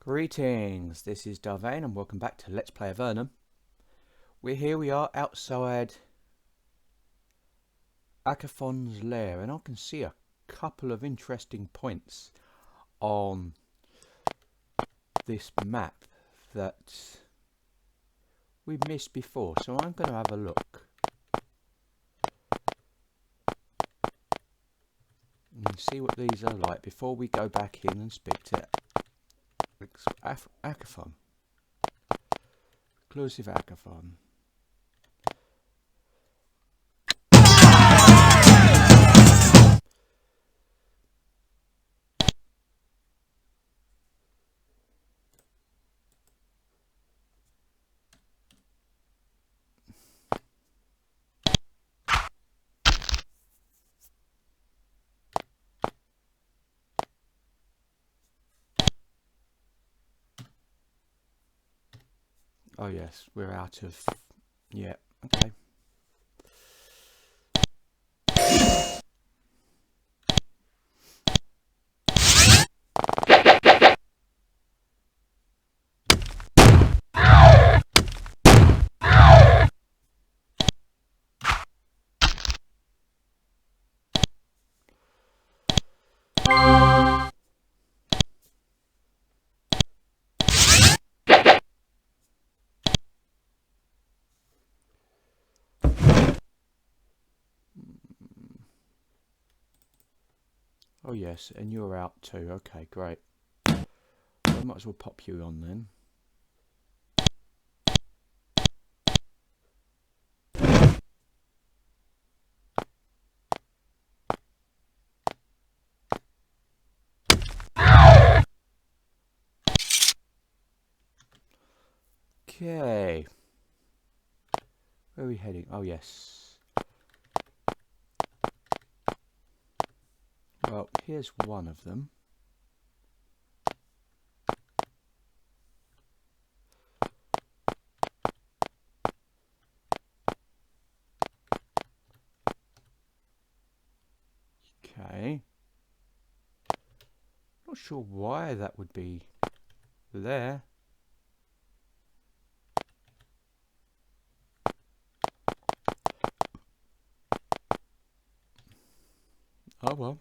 Greetings, this is Vane and welcome back to Let's Play Avernum. We are outside Acafon's lair, and I can see a couple of interesting points on this map that we missed before, so I'm going to have a look and see what these are like before we go back in and speak to Acafon. Exclusive Acafon. Oh yes, we're out of... yeah, okay. Oh yes, and you're out too. Okay, great. I might as well pop you on then. Okay. Where are we heading? Oh yes. Well, here's one of them. Okay. Not sure why that would be there. Oh well.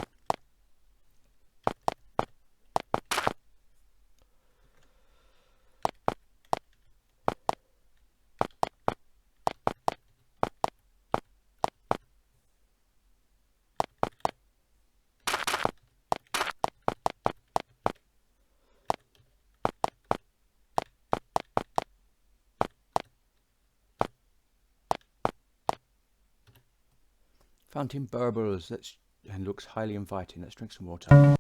Fountain burbles. And looks highly inviting. Let's drink some water. The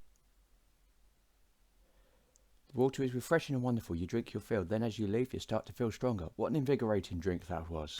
water is refreshing and wonderful. You drink your fill. Then as you leave, you start to feel stronger. What an invigorating drink that was.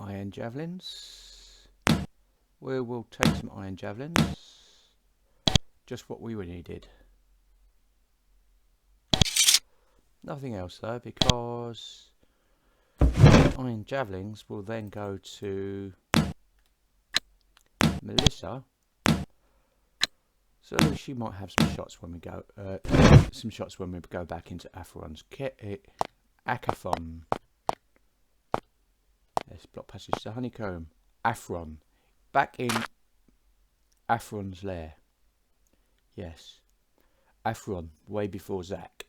Iron javelins. we will take some iron javelins. Just what we needed. Nothing else though, because iron javelins will then go to Melissa, so she might have some shots when we go. Back into Avernum's Acathon. Yes, block passage to Honeycomb. Avernum, back in Avernum's lair. Yes, Avernum, way before Zack.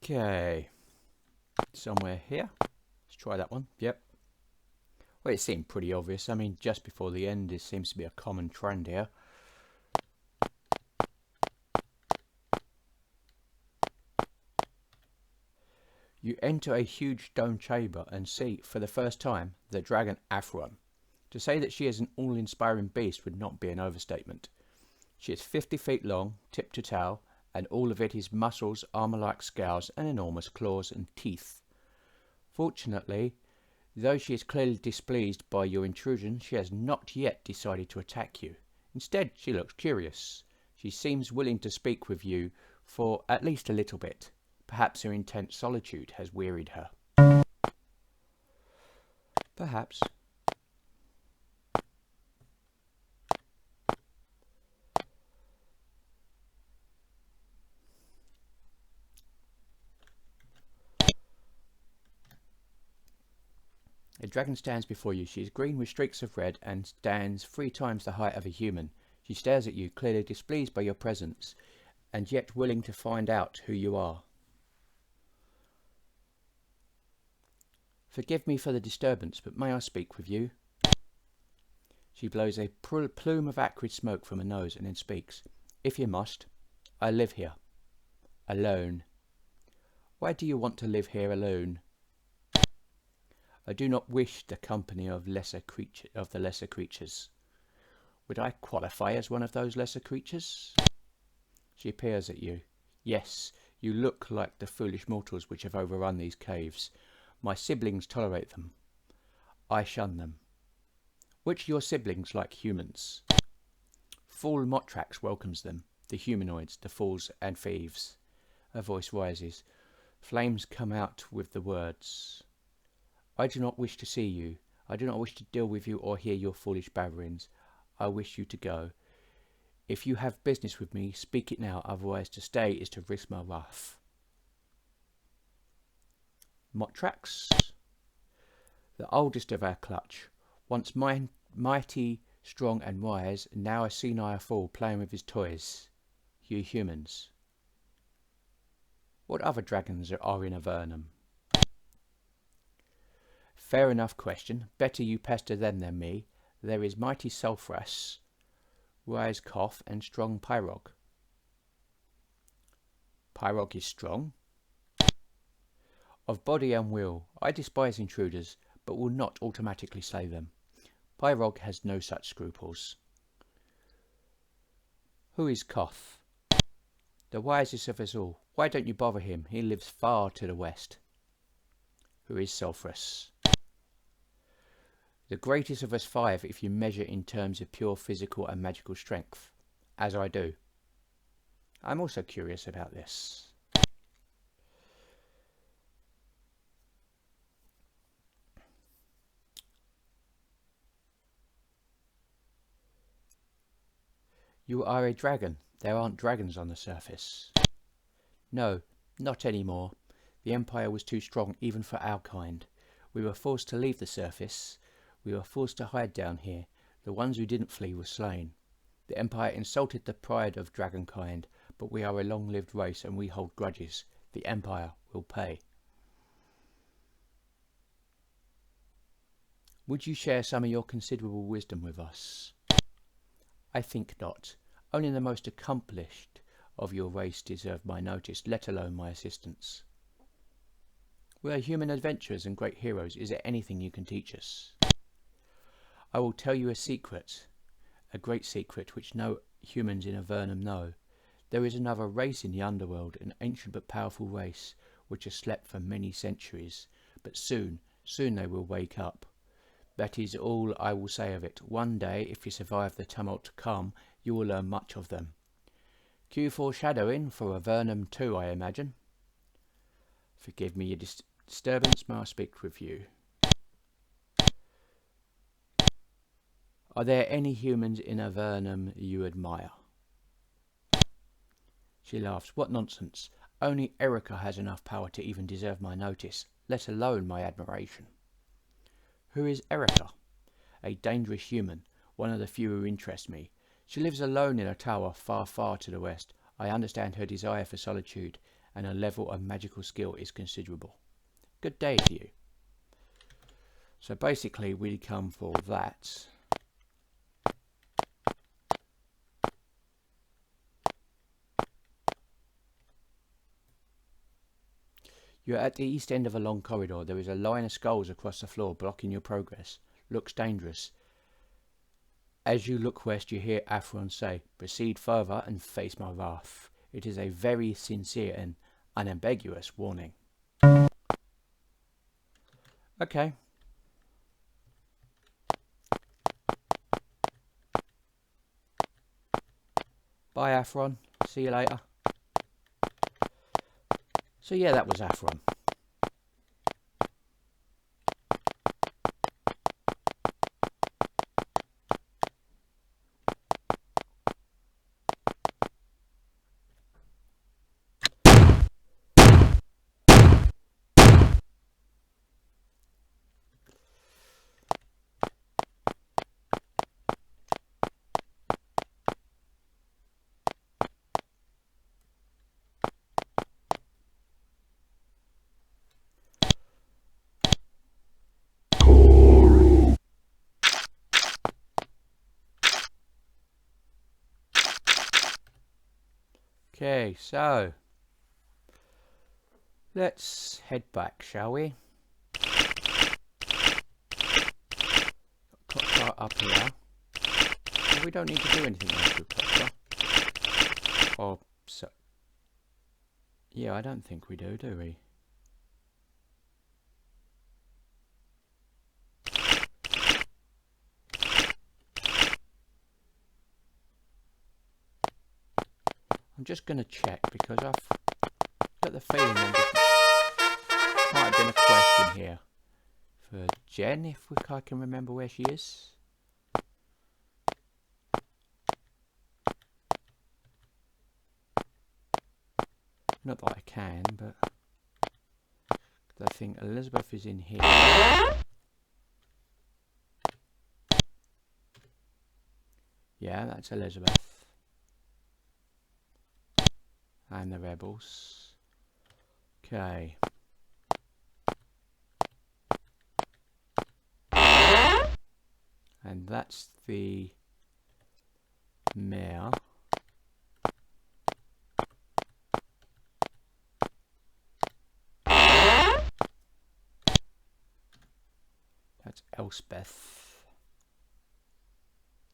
Okay. Somewhere here. Let's try that one. Yep. Well, it seemed pretty obvious. I mean, just before the end, this seems to be a common trend here. You enter a huge dome chamber and see, for the first time, the dragon Avernum. To say that she is an all-inspiring beast would not be an overstatement. She is 50 feet long, tip to tail, and all of it is muscles, armour-like scales, and enormous claws and teeth. Fortunately, though she is clearly displeased by your intrusion, she has not yet decided to attack you. Instead, she looks curious. She seems willing to speak with you for at least a little bit. Perhaps her intense solitude has wearied her. Perhaps. A dragon stands before you. She is green with streaks of red and stands 3 times the height of a human. She stares at you, clearly displeased by your presence, and yet willing to find out who you are. Forgive me for the disturbance, but may I speak with you? She blows a plume of acrid smoke from her nose and then speaks. If you must. I live here. Alone. Why do you want to live here alone? I do not wish the company of the lesser creatures. Would I qualify as one of those lesser creatures? She peers at you. Yes, you look like the foolish mortals which have overrun these caves. My siblings tolerate them. I shun them. Which of your siblings like humans? Fool Motrax welcomes them, the humanoids, the fools and thieves. Her voice rises. Flames come out with the words. I do not wish to see you. I do not wish to deal with you or hear your foolish babblings. I wish you to go. If you have business with me, speak it now, otherwise to stay is to risk my wrath. Motrax, the oldest of our clutch, once mighty, strong and wise, now a senile fool playing with his toys. You humans. What other dragons are in Avernum? Fair enough question. Better you pester them than me. There is mighty Sulphras, wise Cough, and strong Pyrog. Pyrog is strong? Of body and will. I despise intruders, but will not automatically slay them. Pyrog has no such scruples. Who is Koth? The wisest of us all. Why don't you bother him? He lives far to the west. Who is Sulphras? The greatest of us 5 if you measure in terms of pure physical and magical strength, as I do. I'm also curious about this. You are a dragon. There aren't dragons on the surface. No, not anymore. The Empire was too strong even for our kind. We were forced to leave the surface. We were forced to hide down here. The ones who didn't flee were slain. The Empire insulted the pride of dragonkind, but we are a long-lived race and we hold grudges. The Empire will pay. Would you share some of your considerable wisdom with us? I think not. Only the most accomplished of your race deserve my notice, let alone my assistance. We are human adventurers and great heroes. Is there anything you can teach us? I will tell you a secret, a great secret which no humans in Avernum know. There is another race in the underworld, an ancient but powerful race, which has slept for many centuries. But soon they will wake up. That is all I will say of it. One day, if you survive the tumult to come, you will learn much of them. Cue foreshadowing for Avernum 2, I imagine. Forgive me your disturbance, may I speak with you? Are there any humans in Avernum you admire? She laughs. What nonsense. Only Erica has enough power to even deserve my notice, let alone my admiration. Who is Erica? A dangerous human, one of the few who interest me. She lives alone in a tower far, far to the west. I understand her desire for solitude, and a level of magical skill is considerable. Good day to you. So basically we come for that. You're at the east end of a long corridor. There is a line of skulls across the floor blocking your progress. Looks dangerous. As you look west, you hear Avernum say, "Proceed further and face my wrath." It is a very sincere and unambiguous warning. Okay. Bye, Avernum. See you later. So yeah, that was Avernum. Okay, so let's head back, shall we? Clock car up here. Well, we don't need to do anything else with clock car. Or so. Yeah, I don't think we do we? I'm just going to check because I've got the feeling there might have been a question here for Jen, if I can remember where she is. Not that I can, but I think Elizabeth is in here. Yeah, that's Elizabeth. And the rebels. Okay. And that's the mayor. That's Elspeth.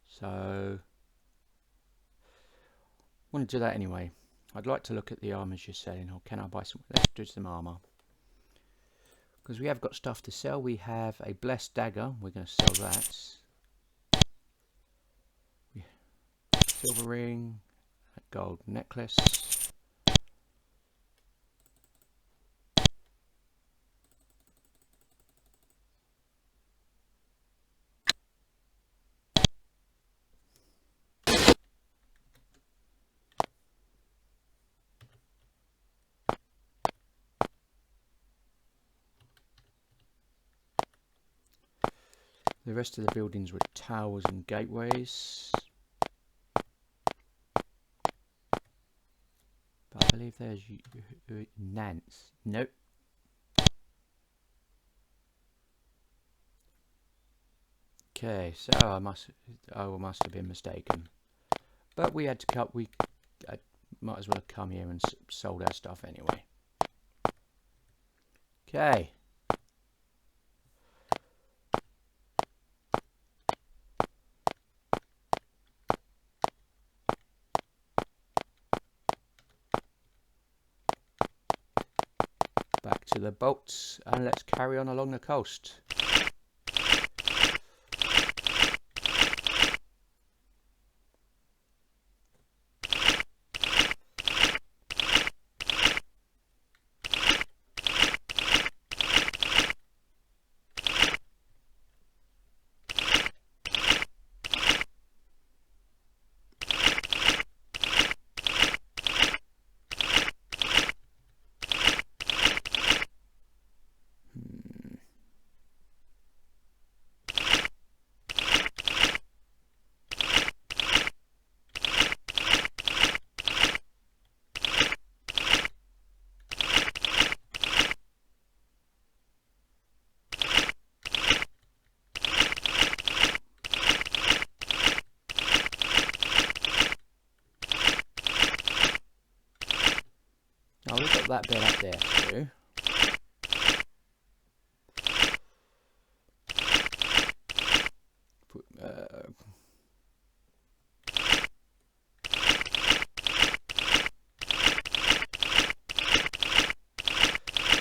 So I want to do that anyway. I'd like to look at the armours you're selling, or can I buy some? Let's do some armour. Because we have got stuff to sell. We have a blessed dagger. We're going to sell that. Silver ring. A gold necklace. The rest of the buildings were towers and gateways. But I believe there's Nance. Nope. Okay, so I must have been mistaken. But we had to cut. I might as well have come here and sold our stuff anyway. Okay. Back to the boats and let's carry on along the coast. got that bit up there too.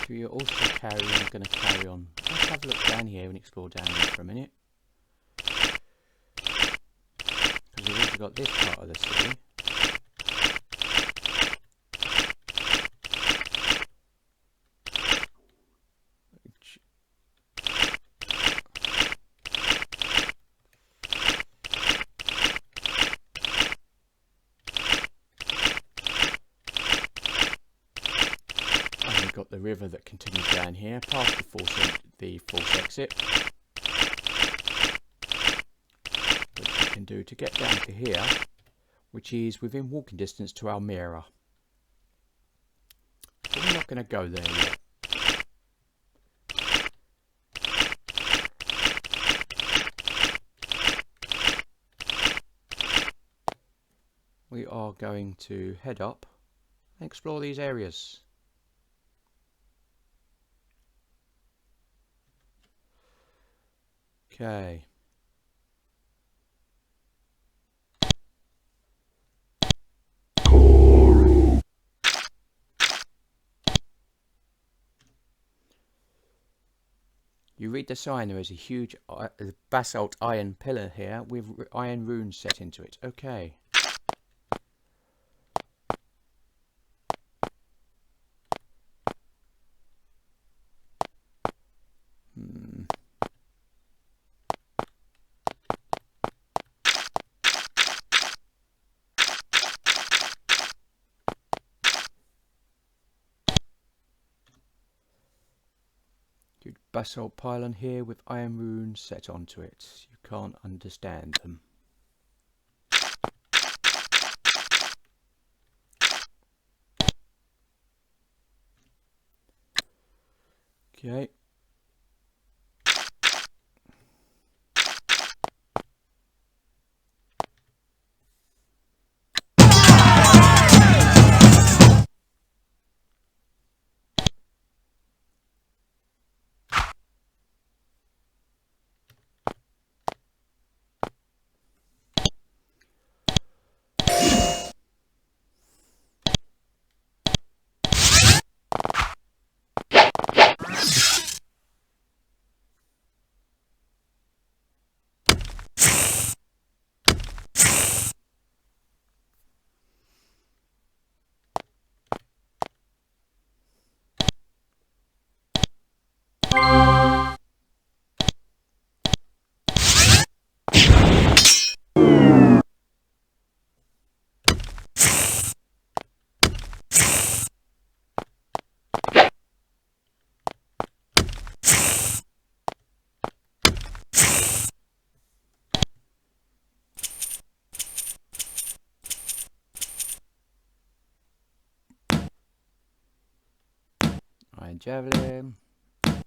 We're also going to carry on. Let's have a look down here and explore down here for a minute. Because we've also got this part of the city. Got the river that continues down here past the false exit, which we can do to get down to here, which is within walking distance to Almira. But we're not going to go there yet. We are going to head up and explore these areas. Okay. You read the sign. There is a huge basalt iron pillar here with iron runes set into it. Okay. Basalt pylon here with iron runes set onto it. You can't understand them. Okay.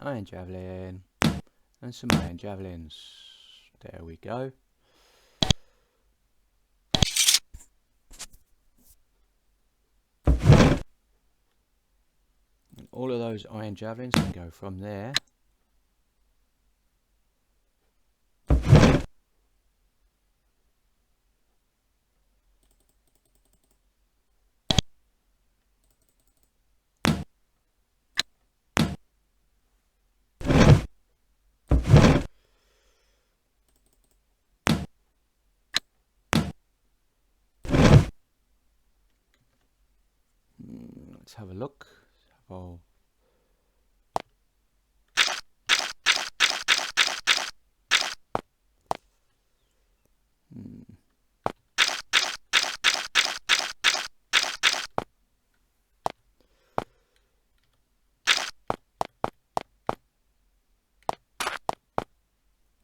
Iron javelin, and some iron javelins. There we go. And all of those iron javelins can go from there. Let's have a look. Oh.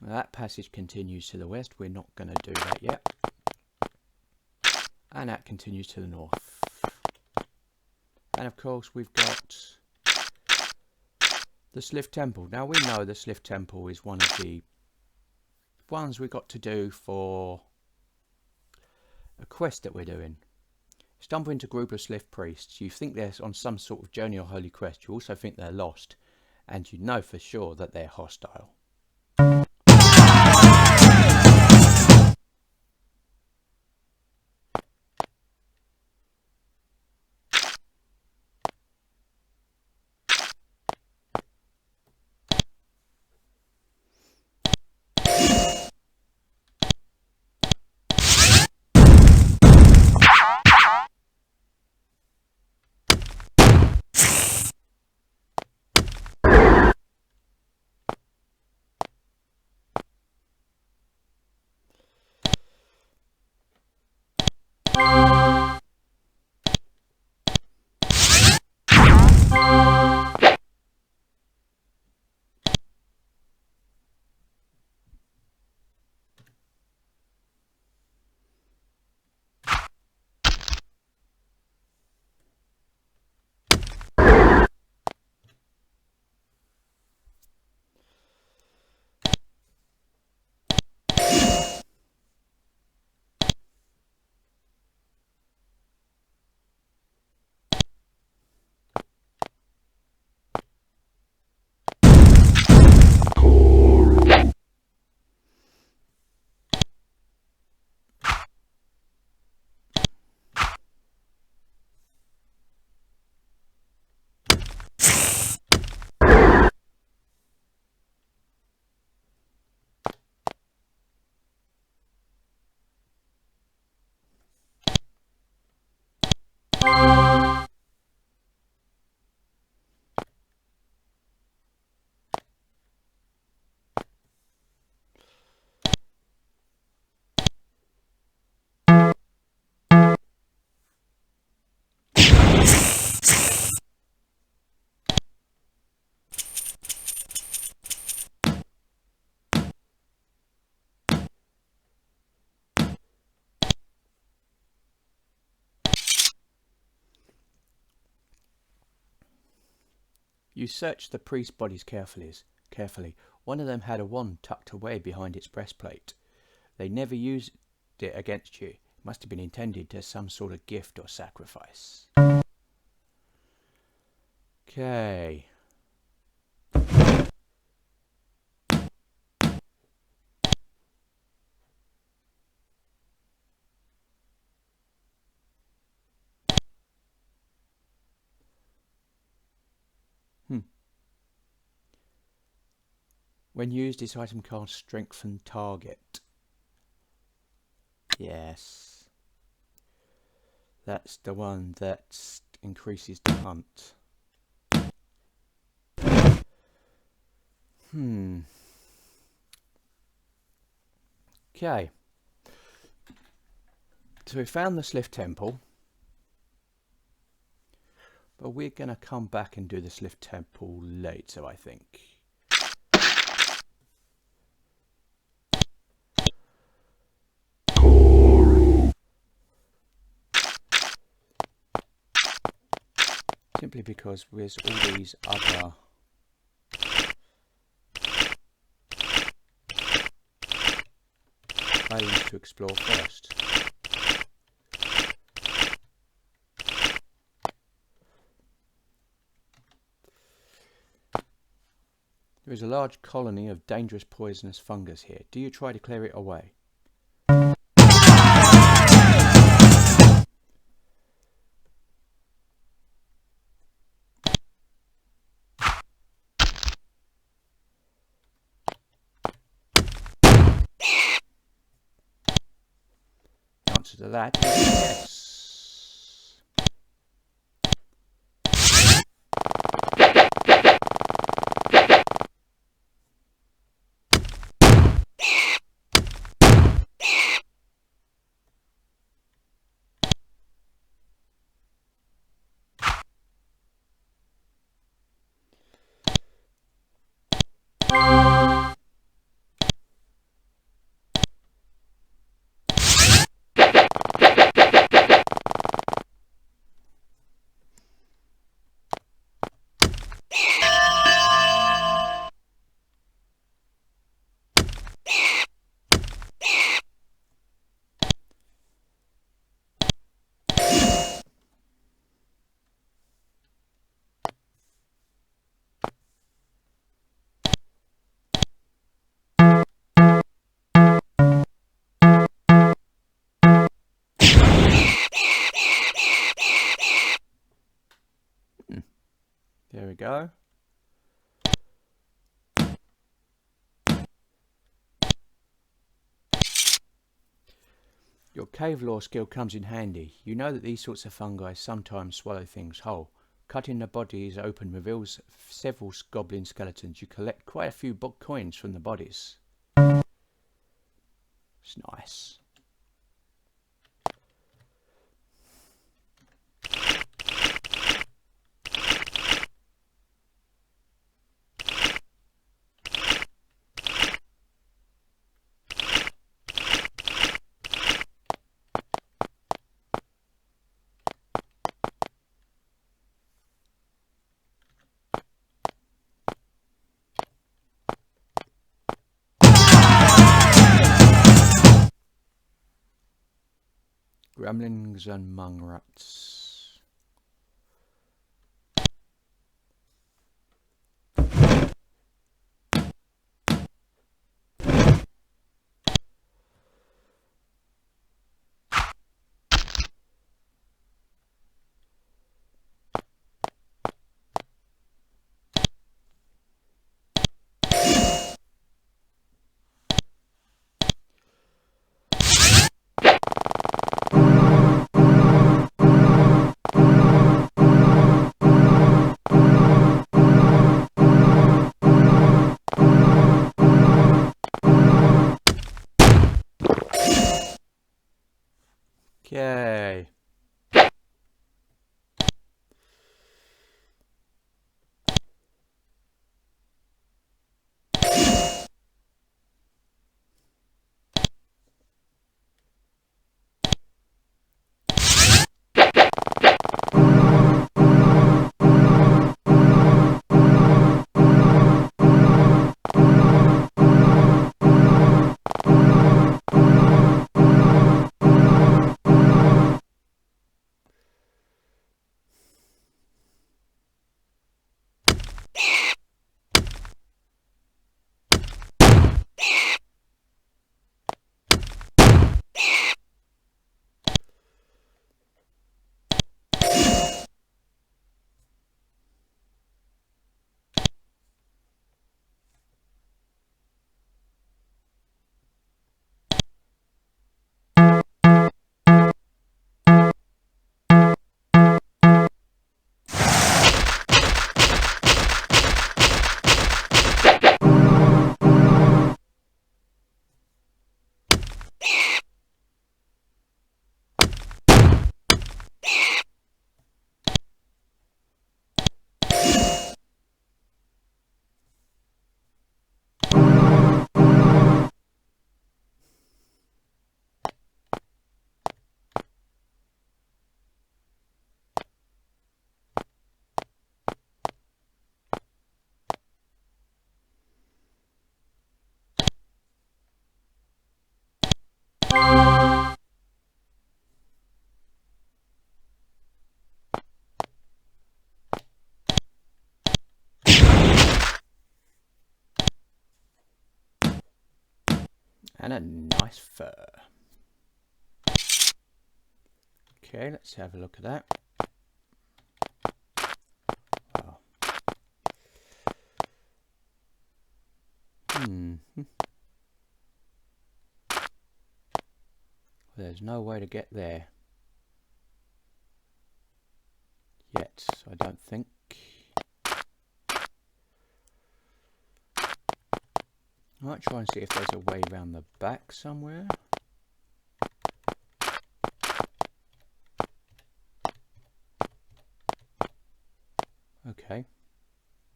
That passage continues to the west. We're not going to do that yet. And that continues to the north. And of course we've got the Slift Temple. Now we know the Slift Temple is one of the ones we got to do for a quest that we're doing. Stumble into a group of Slift priests. You think they're on some sort of journey or holy quest. You also think they're lost, and you know for sure that they're hostile. You searched the priest's bodies carefully. One of them had a wand tucked away behind its breastplate. They never used it against you. It must have been intended as some sort of gift or sacrifice. Okay. When used, this item casts strengthen target. Yes. That's the one that increases the hunt. Okay. So we found the Slift Temple. But we're going to come back and do the Slift Temple later, I think. Simply because there's all these other islands to explore first. There is a large colony of dangerous poisonous fungus here. Do you try to clear it away? The answer to that is yes. go. Your cave lore skill comes in handy. You know that these sorts of fungi sometimes swallow things whole. Cutting the bodies open reveals several goblin skeletons. You collect quite a few coins from the bodies. It's nice. Gremlins and mung rats. Okay. And a nice fur. Okay, let's have a look at that. Wow. There's no way to get there yet, I don't think. I might try and see if there's a way around the back somewhere. Okay,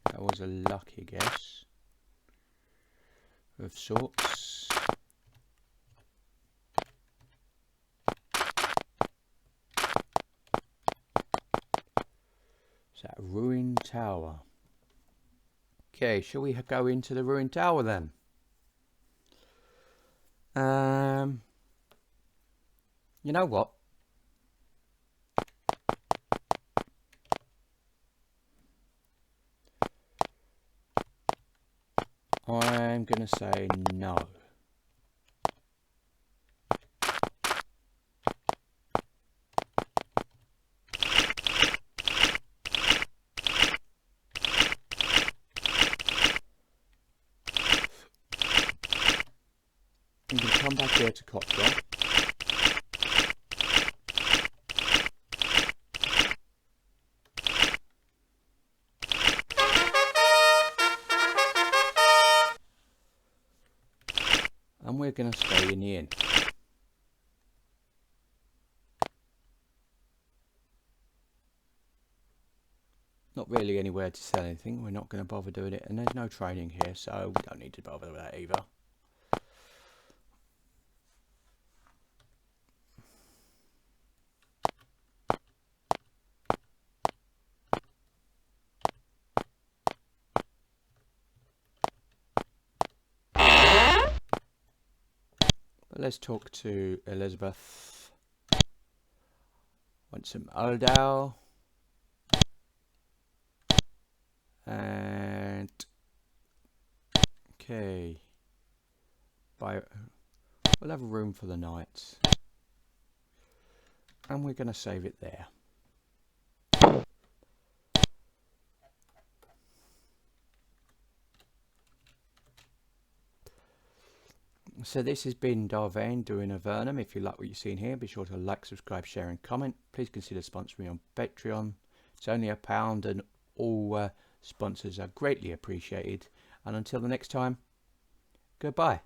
that was a lucky guess of sorts. Is that a ruined tower? Okay, shall we go into the ruined tower then? You know what? I'm gonna say no. come back here to Cotswold. And we're going to stay in the inn. Not really anywhere to sell anything. We're not going to bother doing it. And there's no training here, so we don't need to bother with that either. But let's talk to Elizabeth. Want some Aldal. And okay, we'll have a room for the night, and we're going to save it there. So this has been Vane doing Avernum. If you like what you've seen here, be sure to like, subscribe, share and comment. Please consider sponsoring me on Patreon. It's only £1 and all sponsors are greatly appreciated. And until the next time, goodbye.